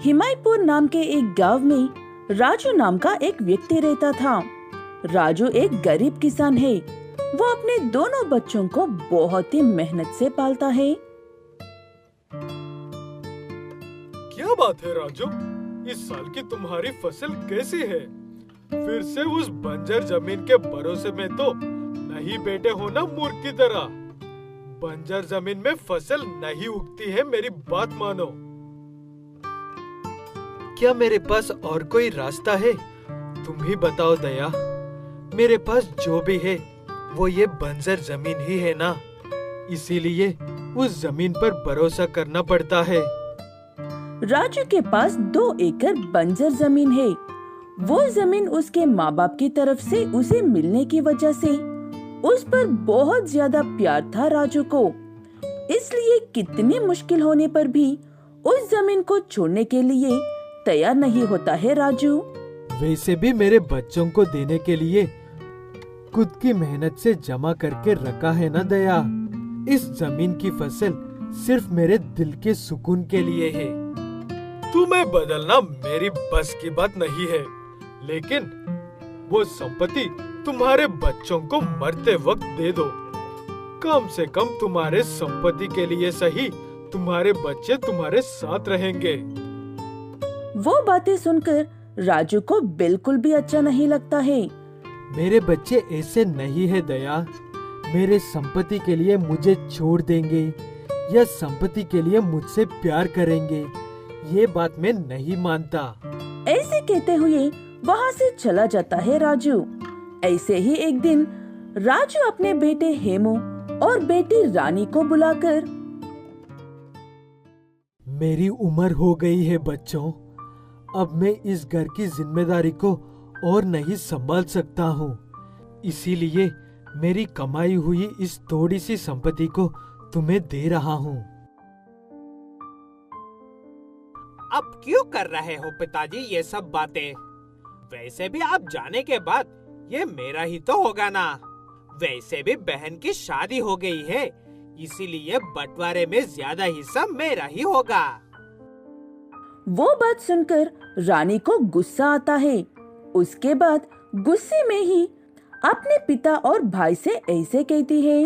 हिमायतपुर नाम के एक गांव में राजू नाम का एक व्यक्ति रहता था। राजू एक गरीब किसान है। वो अपने दोनों बच्चों को बहुत ही मेहनत से पालता है। क्या बात है राजू, इस साल की तुम्हारी फसल कैसी है? फिर से उस बंजर जमीन के भरोसे में तो नहीं बैठे हो ना मूर्ख की तरह। बंजर जमीन में फसल नहीं उगती है, मेरी बात मानो। क्या मेरे पास और कोई रास्ता है? तुम ही बताओ दया। मेरे पास जो भी है वो ये बंजर जमीन ही है ना, इसीलिए उस जमीन पर भरोसा करना पड़ता है। राजू के पास 2 एकड़ बंजर जमीन है। वो जमीन उसके माँ बाप की तरफ से उसे मिलने की वजह से उस पर बहुत ज्यादा प्यार था राजू को। इसलिए कितनी मुश्किल होने पर भी उस जमीन को छोड़ने के लिए तैयार नहीं होता है राजू। वैसे भी मेरे बच्चों को देने के लिए खुद की मेहनत से जमा करके रखा है ना दया। इस जमीन की फसल सिर्फ मेरे दिल के सुकून के लिए है। तुम्हें बदलना मेरी बस की बात नहीं है, लेकिन वो संपत्ति तुम्हारे बच्चों को मरते वक्त दे दो। कम से कम तुम्हारे संपत्ति के लिए सही तुम्हारे बच्चे तुम्हारे साथ रहेंगे। वो बातें सुनकर राजू को बिल्कुल भी अच्छा नहीं लगता है। मेरे बच्चे ऐसे नहीं है दया। मेरे संपत्ति के लिए मुझे छोड़ देंगे या संपत्ति के लिए मुझसे प्यार करेंगे, ये बात मैं नहीं मानता। ऐसे कहते हुए वहाँ से चला जाता है राजू। ऐसे ही एक दिन राजू अपने बेटे हेमू और बेटी रानी को बुलाकर, मेरी उम्र हो गई है बच्चों, अब मैं इस घर की जिम्मेदारी को और नहीं संभाल सकता हूँ। इसीलिए मेरी कमाई हुई इस थोड़ी सी संपत्ति को तुम्हें दे रहा हूँ। अब क्यों कर रहे हो पिताजी ये सब बातें? वैसे भी आप जाने के बाद ये मेरा ही तो होगा ना। वैसे भी बहन की शादी हो गई है, इसीलिए बंटवारे में ज्यादा हिस्सा मेरा ही होगा। वो बात सुनकर रानी को गुस्सा आता है। उसके बाद गुस्से में ही अपने पिता और भाई से ऐसे कहती है,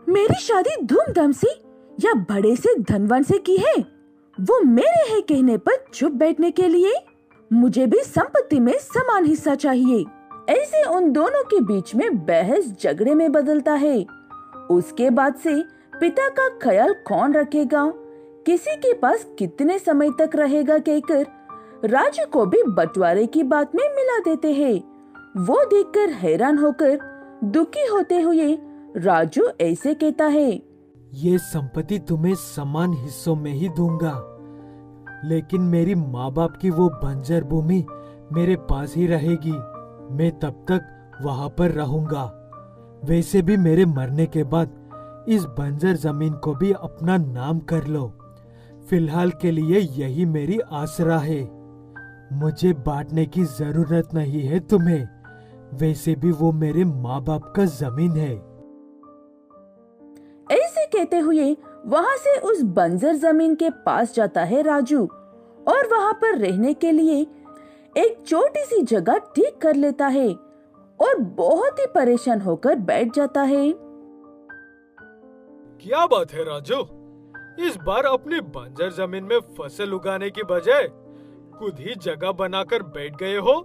मेरी शादी धूमधाम से या बड़े से धनवान से की है, वो मेरे है कहने पर चुप बैठने के लिए? मुझे भी संपत्ति में समान हिस्सा चाहिए। ऐसे उन दोनों के बीच में बहस झगड़े में बदलता है। उसके बाद से पिता का ख्याल कौन रखेगा, किसी के पास कितने समय तक रहेगा कहकर राजू को भी बंटवारे की बात में मिला देते हैं। वो देखकर हैरान होकर दुखी होते हुए राजू ऐसे कहता है, ये संपत्ति तुम्हें समान हिस्सों में ही दूंगा, लेकिन मेरी माँ बाप की वो बंजर भूमि मेरे पास ही रहेगी। मैं तब तक वहाँ पर रहूंगा। वैसे भी मेरे मरने के बाद इस बंजर जमीन को भी अपना नाम कर लो। फिलहाल के लिए यही मेरी आसरा है। मुझे बांटने की जरूरत नहीं है तुम्हें। वैसे भी वो मेरे माँ बाप का जमीन है। ऐसे कहते हुए वहाँ से उस बंजर जमीन के पास जाता है राजू और वहाँ पर रहने के लिए एक छोटी सी जगह ठीक कर लेता है और बहुत ही परेशान होकर बैठ जाता है। क्या बात है राजू, इस बार अपनी बंजर जमीन में फसल उगाने की बजाय खुद ही जगह बनाकर बैठ गए हो।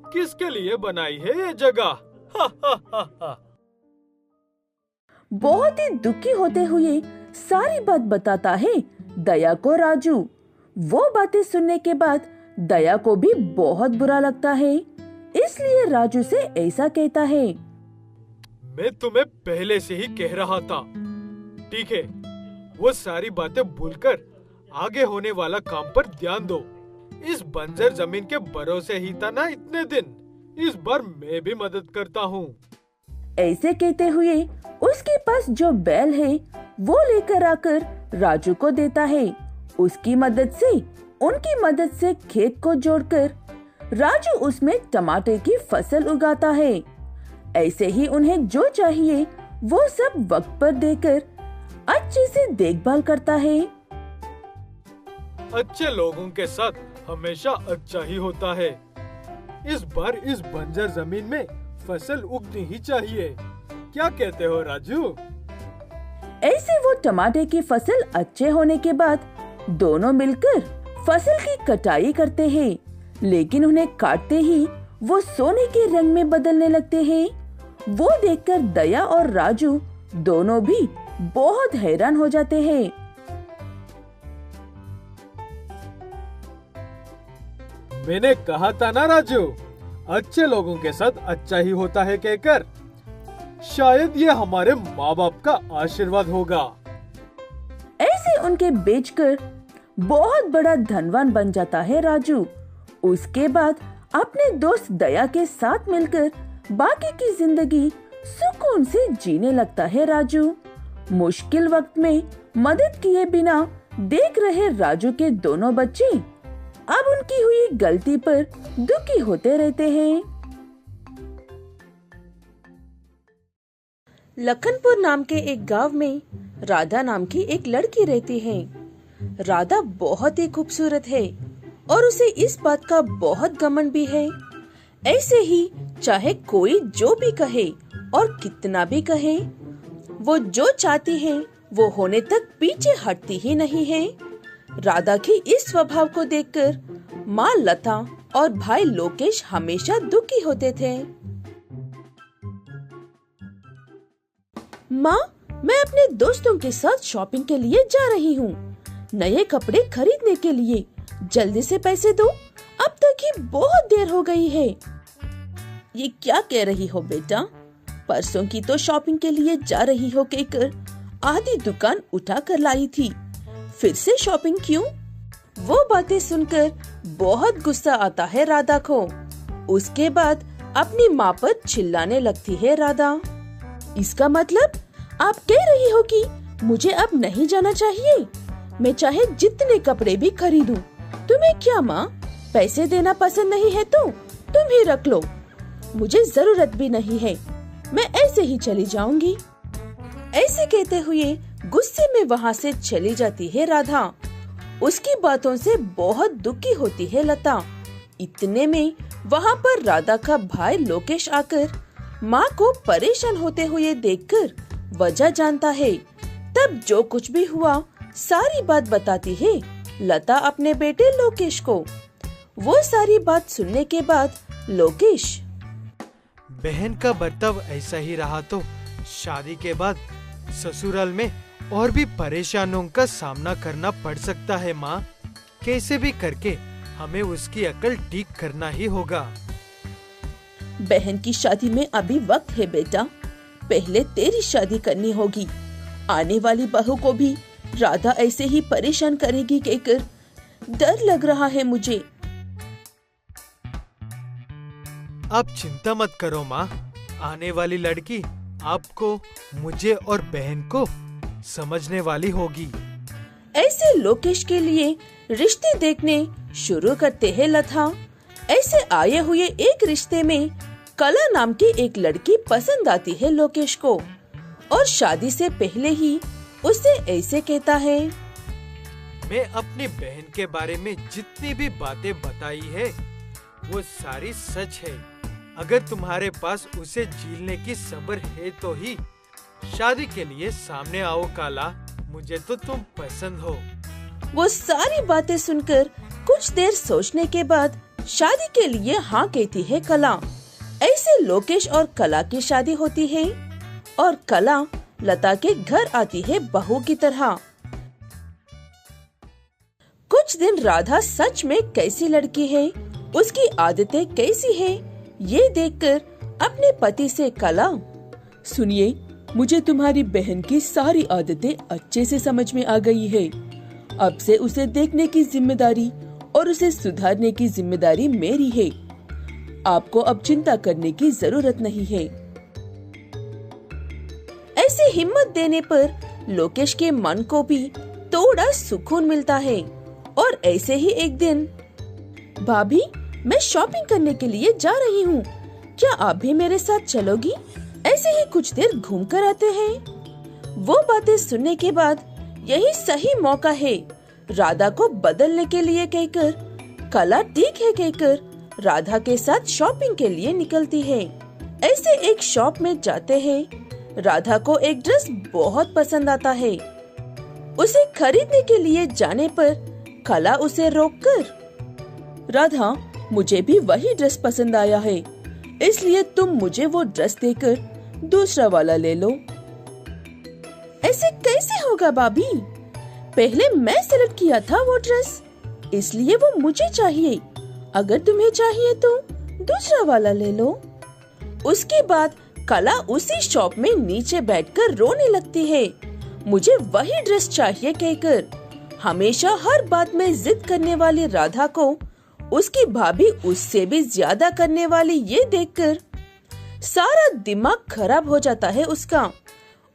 किसके लिए बनाई है ये जगह? बहुत ही दुखी होते हुए सारी बात बताता है दया को राजू। वो बातें सुनने के बाद दया को भी बहुत बुरा लगता है, इसलिए राजू से ऐसा कहता है, मैं तुम्हें पहले से ही कह रहा था। ठीक है, वो सारी बातें भूलकर आगे होने वाला काम पर ध्यान दो। इस बंजर जमीन के भरोसे ही था ना इतने दिन, इस बार मैं भी मदद करता हूँ। ऐसे कहते हुए उसके पास जो बैल है वो लेकर आकर राजू को देता है। उसकी मदद से, उनकी मदद से खेत को जोड़कर राजू उसमें टमाटर की फसल उगाता है। ऐसे ही उन्हें जो चाहिए वो सब वक्त पर देकर अच्छे से देखभाल करता है। अच्छे लोगों के साथ हमेशा अच्छा ही होता है। इस बार इस बंजर जमीन में फसल उगनी ही चाहिए। क्या कहते हो राजू? ऐसे वो टमाटे की फसल अच्छे होने के बाद दोनों मिलकर फसल की कटाई करते हैं, लेकिन उन्हें काटते ही वो सोने के रंग में बदलने लगते हैं। वो देखकर दया और राजू दोनों भी बहुत हैरान हो जाते हैं। मैंने कहा था ना राजू, अच्छे लोगों के साथ अच्छा ही होता है कहकर। शायद ये हमारे माँ बाप का आशीर्वाद होगा। ऐसे उनके बेचकर बहुत बड़ा धनवान बन जाता है राजू। उसके बाद अपने दोस्त दया के साथ मिलकर बाकी की जिंदगी सुकून से जीने लगता है राजू। मुश्किल वक्त में मदद किए बिना देख रहे राजू के दोनों बच्चे अब उनकी हुई गलती पर दुखी होते रहते हैं। लखनपुर नाम के एक गांव में राधा नाम की एक लड़की रहती है। राधा बहुत ही खूबसूरत है और उसे इस बात का बहुत घमंड भी है। ऐसे ही चाहे कोई जो भी कहे और कितना भी कहे, वो जो चाहती है वो होने तक पीछे हटती ही नहीं है। राधा की इस स्वभाव को देखकर माँ लता और भाई लोकेश हमेशा दुखी होते थे। माँ, मैं अपने दोस्तों के साथ शॉपिंग के लिए जा रही हूँ। नए कपड़े खरीदने के लिए जल्दी से पैसे दो। अब तक ही बहुत देर हो गई है। ये क्या कह रही हो बेटा? परसों की तो शॉपिंग के लिए जा रही हो कहकर आधी दुकान उठा कर लाई थी, फिर से शॉपिंग क्यों? वो बातें सुनकर बहुत गुस्सा आता है राधा को। उसके बाद अपनी माँ पर चिल्लाने लगती है राधा। इसका मतलब आप कह रही हो कि मुझे अब नहीं जाना चाहिए? मैं चाहे जितने कपड़े भी खरीदूं, तुम्हें क्या माँ, पैसे देना पसंद नहीं है तो तुम ही रख लो। मुझे जरूरत भी नहीं है, मैं ऐसे ही चली जाऊंगी। ऐसे कहते हुए गुस्से में वहाँ से चली जाती है राधा। उसकी बातों से बहुत दुखी होती है लता। इतने में वहाँ पर राधा का भाई लोकेश आकर माँ को परेशान होते हुए देखकर वजह जानता है। तब जो कुछ भी हुआ सारी बात बताती है लता अपने बेटे लोकेश को। वो सारी बात सुनने के बाद लोकेश, बहन का बर्ताव ऐसा ही रहा तो शादी के बाद ससुराल में और भी परेशानियों का सामना करना पड़ सकता है माँ। कैसे भी करके हमें उसकी अकल ठीक करना ही होगा। बहन की शादी में अभी वक्त है बेटा, पहले तेरी शादी करनी होगी। आने वाली बहू को भी राधा ऐसे ही परेशान करेगी कहकर डर लग रहा है मुझे। आप चिंता मत करो माँ, आने वाली लड़की आपको, मुझे और बहन को समझने वाली होगी। ऐसे लोकेश के लिए रिश्ते देखने शुरू करते हैं लता। ऐसे आए हुए एक रिश्ते में कला नाम की एक लड़की पसंद आती है लोकेश को और शादी से पहले ही उसे ऐसे कहता है, मैं अपनी बहन के बारे में जितनी भी बातें बताई है वो सारी सच है। अगर तुम्हारे पास उसे झेलने की सब्र है तो ही शादी के लिए सामने आओ काला, मुझे तो तुम पसंद हो। वो सारी बातें सुनकर कुछ देर सोचने के बाद शादी के लिए हाँ कहती है कला। ऐसे लोकेश और कला की शादी होती है और कला लता के घर आती है बहू की तरह। कुछ दिन राधा सच में कैसी लड़की है, उसकी आदतें कैसी है, ये देखकर अपने पति से कला, सुनिए, मुझे तुम्हारी बहन की सारी आदतें अच्छे से समझ में आ गई है। अब से उसे देखने की जिम्मेदारी और उसे सुधारने की जिम्मेदारी मेरी है। आपको अब चिंता करने की जरूरत नहीं है। ऐसे हिम्मत देने पर लोकेश के मन को भी थोड़ा सुकून मिलता है। और ऐसे ही एक दिन, भाभी, मैं शॉपिंग करने के लिए जा रही हूँ, क्या आप भी मेरे साथ चलोगी? ऐसे ही कुछ देर घूम कर आते हैं। वो बातें सुनने के बाद यही सही मौका है राधा को बदलने के लिए कहकर कला ठीक है कहकर राधा के साथ शॉपिंग के लिए निकलती है। ऐसे एक शॉप में जाते हैं। राधा को एक ड्रेस बहुत पसंद आता है। उसे खरीदने के लिए जाने पर कला उसे रोककर, राधा, मुझे भी वही ड्रेस पसंद आया है, इसलिए तुम मुझे वो ड्रेस देकर दूसरा वाला ले लो। ऐसे कैसे होगा भाभी? पहले मैं सेलेक्ट किया था वो ड्रेस, इसलिए वो मुझे चाहिए। अगर तुम्हें चाहिए तो दूसरा वाला ले लो। उसके बाद कला उसी शॉप में नीचे बैठकर रोने लगती है। मुझे वही ड्रेस चाहिए कहकर हमेशा हर बात में जिद करने वाली राधा को उसकी भाभी उससे भी ज्यादा करने वाली ये देखकर सारा दिमाग खराब हो जाता है उसका।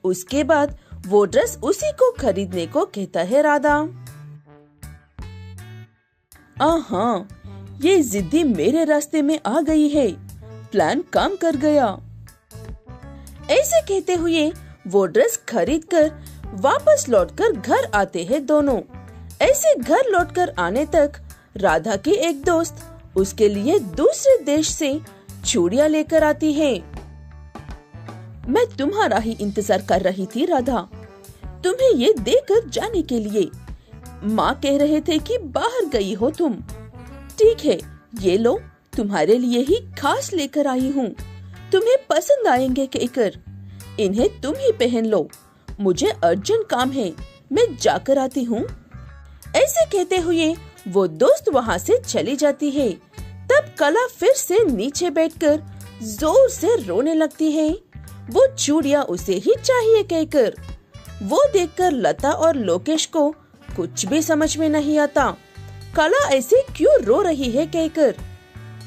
उसके बाद वो ड्रेस उसी को खरीदने को कहता है राधा। हाँ, ये जिद्दी मेरे रास्ते में आ गई है, प्लान काम कर गया। ऐसे कहते हुए वो ड्रेस खरीदकर वापस लौटकर घर आते हैं दोनों। ऐसे घर लौटकर आने तक राधा की एक दोस्त उसके लिए दूसरे देश से चूड़ियां लेकर आती है। मैं तुम्हारा ही इंतजार कर रही थी राधा, तुम्हें ये देकर जाने के लिए। माँ कह रहे थे कि बाहर गई हो तुम। ठीक है, ये लो, तुम्हारे लिए ही खास लेकर आई हूँ, तुम्हें पसंद आएंगे कहकर। इन्हें तुम ही पहन लो, मुझे अर्जेंट काम है, मैं जाकर आती हूँ। ऐसे कहते हुए वो दोस्त वहाँ से चली जाती है। तब कला फिर से नीचे बैठकर जोर से रोने लगती है। वो चूड़ियाँ उसे ही चाहिए कहकर। वो देखकर लता और लोकेश को कुछ भी समझ में नहीं आता, कला ऐसे क्यों रो रही है कहकर।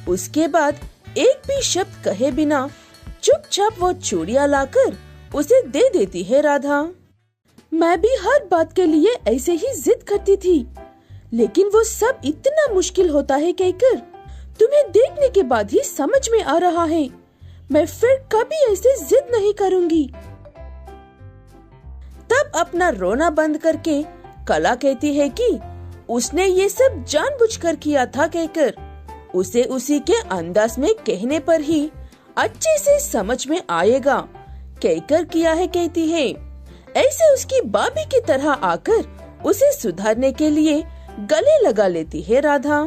उसके बाद एक भी शब्द कहे बिना चुपचाप वो चूड़ियां लाकर उसे दे देती है राधा। मैं भी हर बात के लिए ऐसे ही जिद करती थी, लेकिन वो सब इतना मुश्किल होता है कहकर तुम्हें देखने के बाद ही समझ में आ रहा है। मैं फिर कभी ऐसे जिद नहीं करूंगी। तब अपना रोना बंद करके कला कहती है कि उसने ये सब जानबूझकर किया था कहकर। उसे उसी के अंदाज में कहने पर ही अच्छे से समझ में आएगा कहकर किया है कहती है। ऐसे उसकी भाभी की तरह आकर उसे सुधारने के लिए गले लगा लेती है राधा।